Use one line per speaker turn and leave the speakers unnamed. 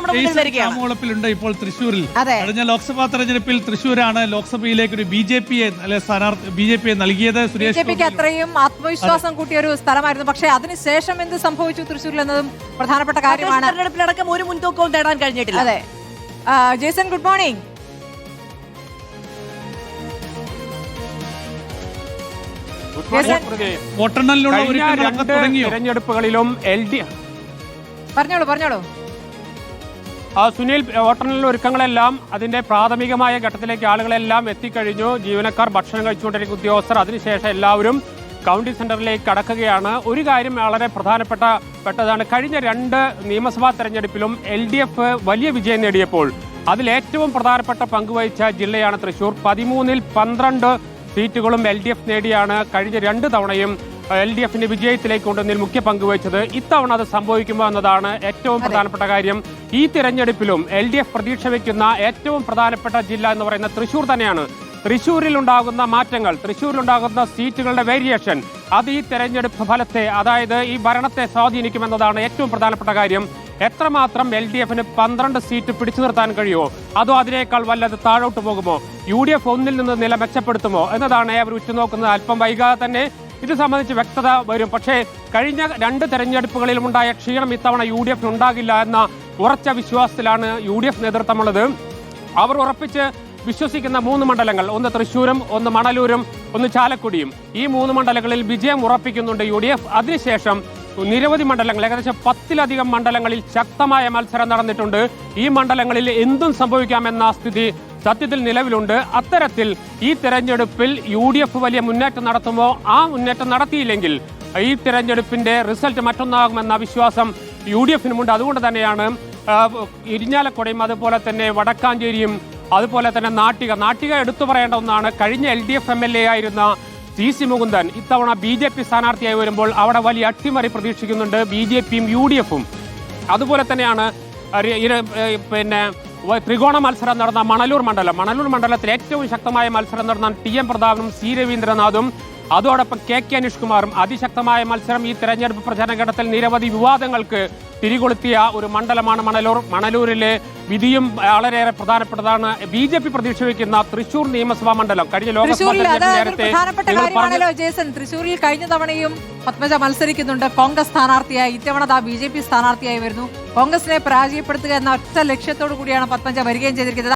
നമ്മുടെ മുന്നിൽ വരികയാണ്.
രാമവളപ്പിലുണ്ട് ഇപ്പോൾ തൃശ്ശൂരിൽ. കഴിഞ്ഞ ലോക്സഭാ തെരഞ്ഞെടുപ്പിൽ തൃശ്ശൂരാണ് ലോക്സഭയിലേക്ക് ഒരു ബിജെപിയെ നൽകിയത്.
ബിജെപിക്ക് അത്രയും ആത്മവിശ്വാസം കൂട്ടിയ ഒരു സ്ഥലമായിരുന്നു. പക്ഷേ അതിനുശേഷം എന്ത് സംഭവിച്ചു തൃശ്ശൂരിൽ എന്നതും പ്രധാനപ്പെട്ട കാര്യമാണ്.
തെരഞ്ഞെടുപ്പിലടക്കം ഒരു മുൻതൂക്കവും നേടാൻ കഴിഞ്ഞിട്ടില്ല.
അതെ, ജേസൺ, ഗുഡ് മോർണിംഗ്.
തെരഞ്ഞെടുപ്പുകളിലും
പറഞ്ഞോളൂ.
സുനിൽ, വോട്ടെണ്ണൽ ഒരുക്കങ്ങളെല്ലാം അതിന്റെ പ്രാഥമികമായ ഘട്ടത്തിലേക്ക് ആളുകളെല്ലാം എത്തിക്കഴിഞ്ഞു. ജീവനക്കാർ, ഭക്ഷണം കഴിച്ചുകൊണ്ടിരിക്കുന്ന ഉദ്യോഗസ്ഥർ, അതിനുശേഷം എല്ലാവരും കൗണ്ടിംഗ് സെന്ററിലേക്ക് കടക്കുകയാണ്. ഒരു കാര്യം വളരെ പ്രധാനപ്പെട്ടതാണ്. കഴിഞ്ഞ 2 നിയമസഭാ തെരഞ്ഞെടുപ്പിലും LDF വലിയ വിജയം നേടിയപ്പോൾ അതിൽ ഏറ്റവും പ്രധാനപ്പെട്ട പങ്കുവഹിച്ച ജില്ലയാണ് തൃശ്ശൂർ. 13-ൽ 12 സീറ്റുകളും LDF നേടിയാണ് കഴിഞ്ഞ 2 തവണയും LDFന്റെ വിജയത്തിലേക്ക് കൊണ്ടുവന്നതിൽ മുഖ്യ പങ്കുവഹിച്ചത്. ഇത്തവണ അത് സംഭവിക്കുമോ എന്നതാണ് ഏറ്റവും പ്രധാനപ്പെട്ട കാര്യം. ഈ തിരഞ്ഞെടുപ്പിലും LDF പ്രതീക്ഷ വയ്ക്കുന്ന ഏറ്റവും പ്രധാനപ്പെട്ട ജില്ല എന്ന് പറയുന്നത് തൃശ്ശൂർ തന്നെയാണ്. തൃശ്ശൂരിലുണ്ടാകുന്ന മാറ്റങ്ങൾ, തൃശ്ശൂരിലുണ്ടാകുന്ന സീറ്റുകളുടെ വേരിയേഷൻ, അത് ഈ തെരഞ്ഞെടുപ്പ് ഫലത്തെ, അതായത് ഈ ഭരണത്തെ സ്വാധീനിക്കുമെന്നതാണ് ഏറ്റവും പ്രധാനപ്പെട്ട കാര്യം. എത്രമാത്രം LDFന് 12 സീറ്റ് പിടിച്ചു നിർത്താൻ കഴിയുമോ, അതോ അതിനേക്കാൾ വല്ലത് താഴോട്ട് പോകുമോ, UDF 1-ൽ നിന്ന് നില മെച്ചപ്പെടുത്തുമോ എന്നതാണ് അവർ ഉറ്റുനോക്കുന്നത്. അല്പം വൈകാതെ തന്നെ ഇത് സംബന്ധിച്ച് വ്യക്തത വരും. പക്ഷേ കഴിഞ്ഞ 2 തെരഞ്ഞെടുപ്പുകളിലും ഉണ്ടായ ക്ഷീണം ഇത്തവണ UDF ഉണ്ടാകില്ല എന്ന ഉറച്ച വിശ്വാസത്തിലാണ് UDF നേതൃത്വമുള്ളത്. അവർ ഉറപ്പിച്ച് വിശ്വസിക്കുന്ന 3 മണ്ഡലങ്ങൾ, ഒന്ന് തൃശ്ശൂരും, ഒന്ന് മണലൂരും, ഒന്ന് ചാലക്കുടിയും, ഈ 3 മണ്ഡലങ്ങളിൽ വിജയം ഉറപ്പിക്കുന്നുണ്ട് UDF. അതിനുശേഷം നിരവധി മണ്ഡലങ്ങൾ, ഏകദേശം 10-ലധികം മണ്ഡലങ്ങളിൽ ശക്തമായ മത്സരം നടന്നിട്ടുണ്ട്. ഈ മണ്ഡലങ്ങളിൽ എന്തും സംഭവിക്കാമെന്ന സ്ഥിതി സത്യത്തിൽ നിലവിലുണ്ട്. അത്തരത്തിൽ ഈ തെരഞ്ഞെടുപ്പിൽ UDF വലിയ മുന്നേറ്റം നടത്തുമോ, ആ മുന്നേറ്റം നടത്തിയില്ലെങ്കിൽ ഈ തെരഞ്ഞെടുപ്പിന്റെ റിസൾട്ട് മറ്റൊന്നാകുമെന്ന വിശ്വാസം UDFനുമുണ്ട്. അതുകൊണ്ട് തന്നെയാണ് ഇരിഞ്ഞാലക്കുടയും അതുപോലെ തന്നെ വടക്കാഞ്ചേരിയും അതുപോലെ തന്നെ നാട്ടിക എടുത്തു പറയേണ്ട ഒന്നാണ്. കഴിഞ്ഞ LDF MLA ആയിരുന്ന CC മുകുന്ദൻ ഇത്തവണ BJP സ്ഥാനാർത്ഥിയായി വരുമ്പോൾ അവിടെ വലിയ അട്ടിമറി പ്രതീക്ഷിക്കുന്നുണ്ട് BJPയും UDFും. അതുപോലെ തന്നെയാണ് ത്രികോണ മത്സരം നടന്ന മണലൂർ മണ്ഡലത്തിൽ ഏറ്റവും ശക്തമായ മത്സരം നടന്ന TM പ്രതാപനും C രവീന്ദ്രനാഥും അതോടൊപ്പം KK അനീഷ്കുമാറും. അതിശക്തമായ മത്സരം. ഈ തെരഞ്ഞെടുപ്പ് പ്രചാരണ ഘട്ടത്തിൽ നിരവധി വിവാദങ്ങൾക്ക് തിരികൊളുത്തിയ ഒരു മണ്ഡലമാണ് മണലൂരിലെ വിധിയും വളരെയേറെ പ്രധാനപ്പെട്ടതാണ്. BJP പ്രതീക്ഷ വയ്ക്കുന്ന തൃശ്ശൂർ നിയമസഭാ മണ്ഡലം കഴിഞ്ഞ ലോക്സഭാ
ജേസൺ, തൃശ്ശൂരിൽ കഴിഞ്ഞ തവണയും പത്മജ മത്സരിക്കുന്നുണ്ട് കോൺഗ്രസ് സ്ഥാനാർത്ഥിയായി. ഇത്തവണ BJP സ്ഥാനാർത്ഥിയായി വരുന്നു. കോൺഗ്രസിനെ പരാജയപ്പെടുത്തുക എന്ന ഒറ്റ ലക്ഷ്യത്തോടു കൂടിയാണ് പത്മജ വരികയും ചെയ്തിരിക്കുന്നത്.